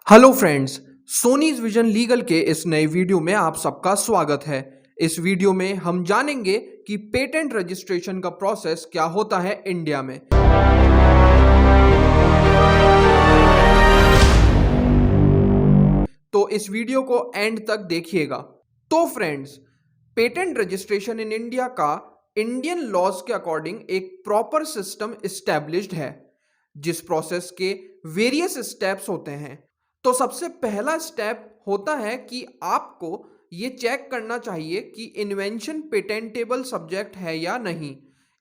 Hello friends, सोनीज vision legal के इस नए वीडियो में आप सबका स्वागत है। इस वीडियो में हम जानेंगे कि पेटेंट रजिस्ट्रेशन का प्रोसेस क्या होता है इंडिया में। तो इस वीडियो को एंड तक देखिएगा। तो friends, patent registration in India का इंडियन लॉज के अकॉर्डिंग एक प्रॉपर सिस्टम इस्टेब्लिश्ड है, जिस प्रोसेस के वेरियस स्टेप्स होते हैं। तो सबसे पहला स्टेप होता है कि आपको ये चेक करना चाहिए कि इन्वेंशन पेटेंटेबल सब्जेक्ट है या नहीं।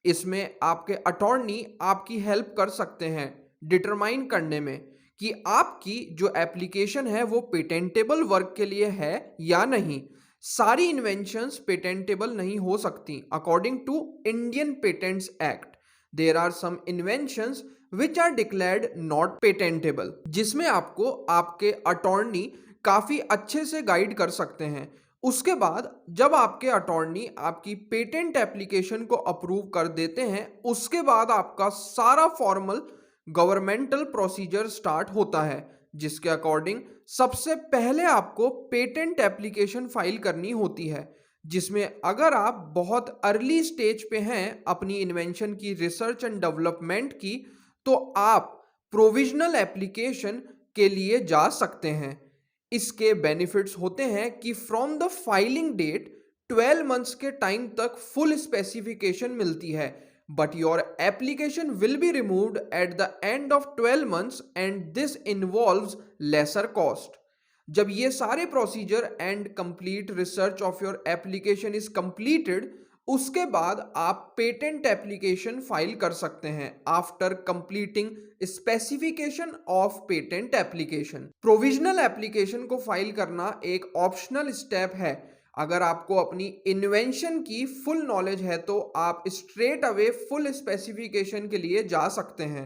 इसमें आपके अटॉर्नी आपकी हेल्प कर सकते हैं डिटरमाइन करने में कि आपकी जो एप्लीकेशन है वो पेटेंटेबल वर्क के लिए है या नहीं। सारी इन्वेंशंस पेटेंटेबल नहीं हो सकती according to Indian patents act. There are some inventions which are declared not patentable, जिसमें आपको आपके अटॉर्नी काफी अच्छे से गाइड कर सकते हैं। उसके बाद जब आपके अटॉर्नी आपकी पेटेंट एप्लीकेशन को अप्रूव कर देते हैं, उसके बाद आपका सारा फॉर्मल गवर्नमेंटल प्रोसीजर स्टार्ट होता है, जिसके अकॉर्डिंग सबसे पहले आपको पेटेंट एप्लीकेशन फाइल करनी होती है, जिसमें अगर आप बहुत अर्ली स्टेज पे हैं अपनी इन्वेंशन की रिसर्च एंड डेवलपमेंट की, तो आप प्रोविजनल एप्लीकेशन के लिए जा सकते हैं। इसके बेनिफिट्स होते हैं कि from the filing date 12 months के टाइम तक फुल स्पेसिफिकेशन मिलती है, but your application will be removed at the end of 12 months and this involves lesser cost. जब ये सारे procedure and complete research of your application is completed, उसके बाद आप पेटेंट एप्लीकेशन फाइल कर सकते हैं after completing specification of patent application. Provisional application को फाइल करना एक ऑप्शनल स्टेप है। अगर आपको अपनी इन्वेंशन की फुल नॉलेज है तो आप स्ट्रेट अवे फुल स्पेसिफिकेशन के लिए जा सकते हैं।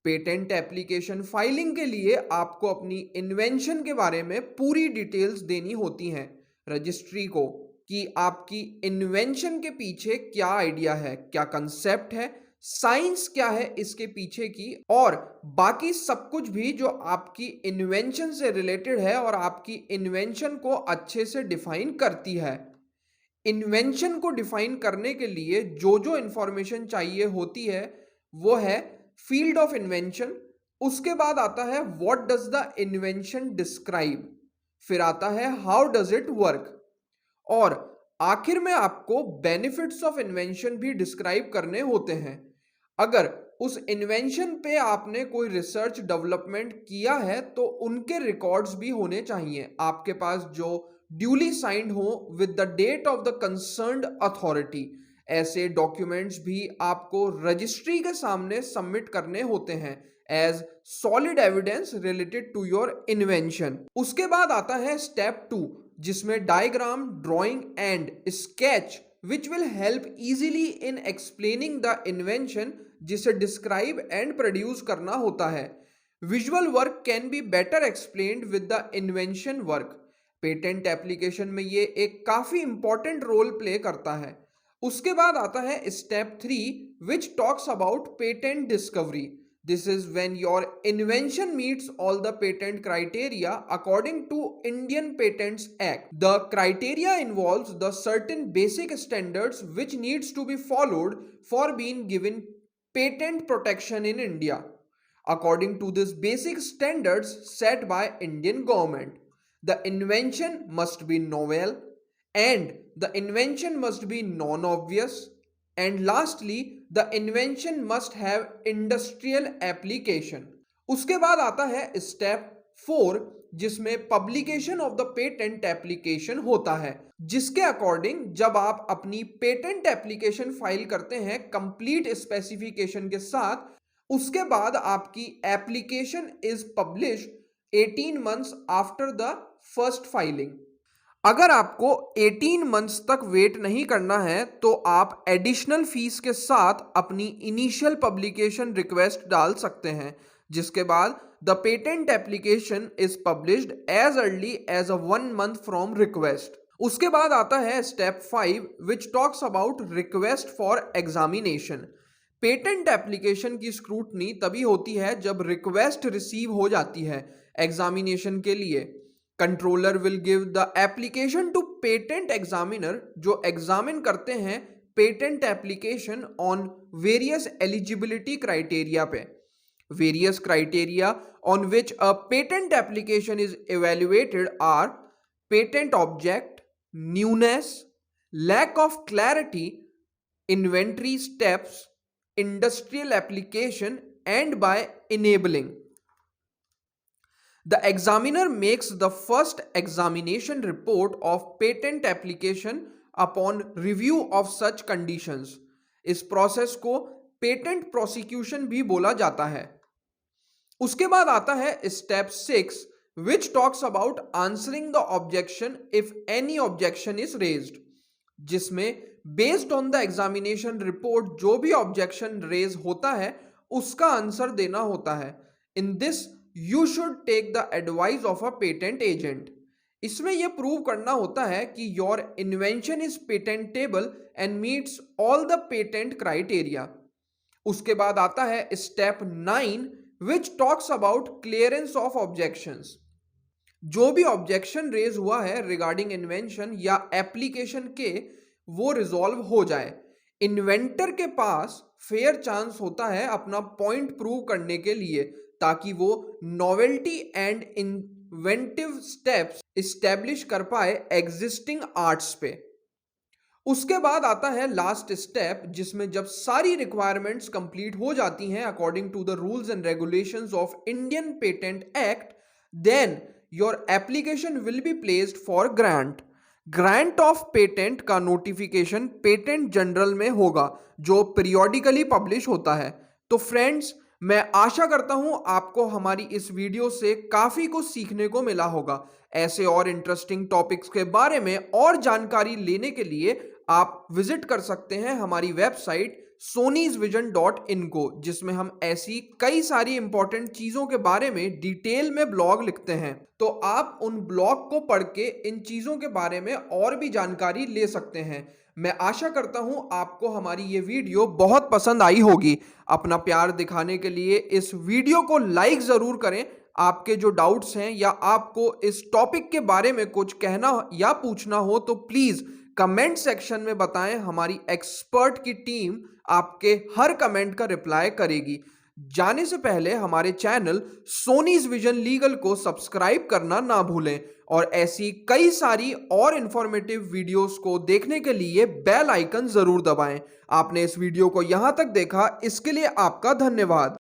पेटेंट एप्लीकेशन फाइलिंग के लिए आपको अपनी इन्वेंशन के बारे में पूरी डिटेल्स देनी होती हैं रजिस्ट्री को, कि आपकी इन्वेंशन के पीछे क्या आइडिया है, क्या कंसेप्ट है, साइंस क्या है इसके पीछे की, और बाकी सब कुछ भी जो आपकी इन्वेंशन से रिलेटेड है और आपकी इन्वेंशन को अच्छे से डिफाइन करती है। इन्वेंशन को डिफाइन करने के लिए जो जो इंफॉर्मेशन चाहिए होती है वो है फील्ड ऑफ इन्वेंशन, उसके बाद आता है what does the invention describe, फिर आता है हाउ डज इट वर्क, और आखिर में आपको बेनिफिट्स ऑफ इन्वेंशन भी डिस्क्राइब करने होते हैं। अगर उस इन्वेंशन पे आपने कोई रिसर्च डेवलपमेंट किया है तो उनके रिकॉर्ड्स भी होने चाहिए आपके पास, जो ड्यूली साइंड हो with the date of the concerned authority. ऐसे डॉक्यूमेंट्स भी आपको रजिस्ट्री के सामने सबमिट करने होते हैं as solid evidence related to your invention. उसके बाद आता है स्टेप 2, जिसमें diagram, drawing and sketch which will help easily in explaining the invention, जिसे डिस्क्राइब एंड प्रोड्यूस करना होता है। Visual work can be better explained with the invention work. Patent application में ये एक काफी इंपॉर्टेंट रोल प्ले करता है। उसके बाद आता है step 3, which talks about patent discovery. This is when your invention meets all the patent criteria according to Indian Patents Act. The criteria involves the certain basic standards which needs to be followed for being given patent protection in India. According to these basic standards set by Indian government, the invention must be novel and the invention must be non-obvious, and lastly the invention must have industrial application. उसके बाद आता है step 4, जिसमें publication of the patent application होता है, जिसके according जब आप अपनी पेटेंट एप्लीकेशन फाइल करते हैं कंप्लीट स्पेसिफिकेशन के साथ, उसके बाद आपकी application is publish 18 months after the first filing. अगर आपको 18 मंथ्स तक वेट नहीं करना है तो आप एडिशनल फीस के साथ अपनी इनिशियल पब्लिकेशन रिक्वेस्ट डाल सकते हैं, जिसके बाद the patent application is published as early as a 1 month from request. उसके बाद आता है step 5, which talks about request for examination. Patent application की स्क्रूटनी तभी होती है जब रिक्वेस्ट रिसीव हो जाती है एग्जामिनेशन के लिए controller will give the application to patent examiner, जो एग्जामिन करते हैं patent application on various eligibility criteria पे। Various criteria on which a patent application is evaluated are patent object, newness, lack of clarity, inventory steps, industrial application, and by enabling. The examiner makes the first examination report of patent application upon review of such conditions. इस process को patent prosecution भी बोला जाता है। उसके बाद आता है step 6 which talks about answering the objection if any objection is raised, जिसमें based on the examination report जो भी ऑब्जेक्शन रेज होता है उसका आंसर देना होता है। In this you should take the advice of a patent agent. इसमें यह प्रूव करना होता है कि your invention is patentable and meets all the patent criteria. उसके बाद आता है step 9 which talks about clearance of objections. जो भी ऑब्जेक्शन रेज हुआ है रिगार्डिंग इन्वेंशन या एप्लीकेशन के, वो रिजॉल्व हो जाए। इन्वेंटर के पास फेयर चांस होता है अपना पॉइंट प्रूव करने के लिए, ताकि वो novelty and inventive steps establish कर पाए एग्जिस्टिंग आर्ट्स पे। उसके बाद आता है लास्ट स्टेप, जिसमें जब सारी रिक्वायरमेंट्स कंप्लीट हो जाती हैं according to the rules and regulations of Indian patent act, then your application will be placed for grant. Grant of patent का नोटिफिकेशन पेटेंट जनरल में होगा, जो पीरियोडिकली पब्लिश होता है। तो फ्रेंड्स, मैं आशा करता हूं आपको हमारी इस वीडियो से काफी कुछ सीखने को मिला होगा। ऐसे और इंटरेस्टिंग टॉपिक्स के बारे में और जानकारी लेने के लिए आप विजिट कर सकते हैं हमारी वेबसाइट sonysvision.in को, जिसमें हम ऐसी कई सारी इंपॉर्टेंट चीजों के बारे में डिटेल में ब्लॉग लिखते हैं। तो आप उन ब्लॉग को पढ़ के इन चीजों के बारे में और भी जानकारी ले सकते हैं। मैं आशा करता हूं आपको हमारी ये वीडियो बहुत पसंद आई होगी। अपना प्यार दिखाने के लिए इस वीडियो को लाइक जरूर करें। आपके जो डाउट्स हैं या आपको इस टॉपिक के बारे में कुछ कहना या पूछना हो तो प्लीज कमेंट सेक्शन में बताएं। हमारी एक्सपर्ट की टीम आपके हर कमेंट का रिप्लाई करेगी। जाने से पहले हमारे चैनल सोनीज विजन लीगल को सब्सक्राइब करना ना भूलें और ऐसी कई सारी और इंफॉर्मेटिव वीडियोस को देखने के लिए बेल आइकन जरूर दबाएं। आपने इस वीडियो को यहां तक देखा, इसके लिए आपका धन्यवाद।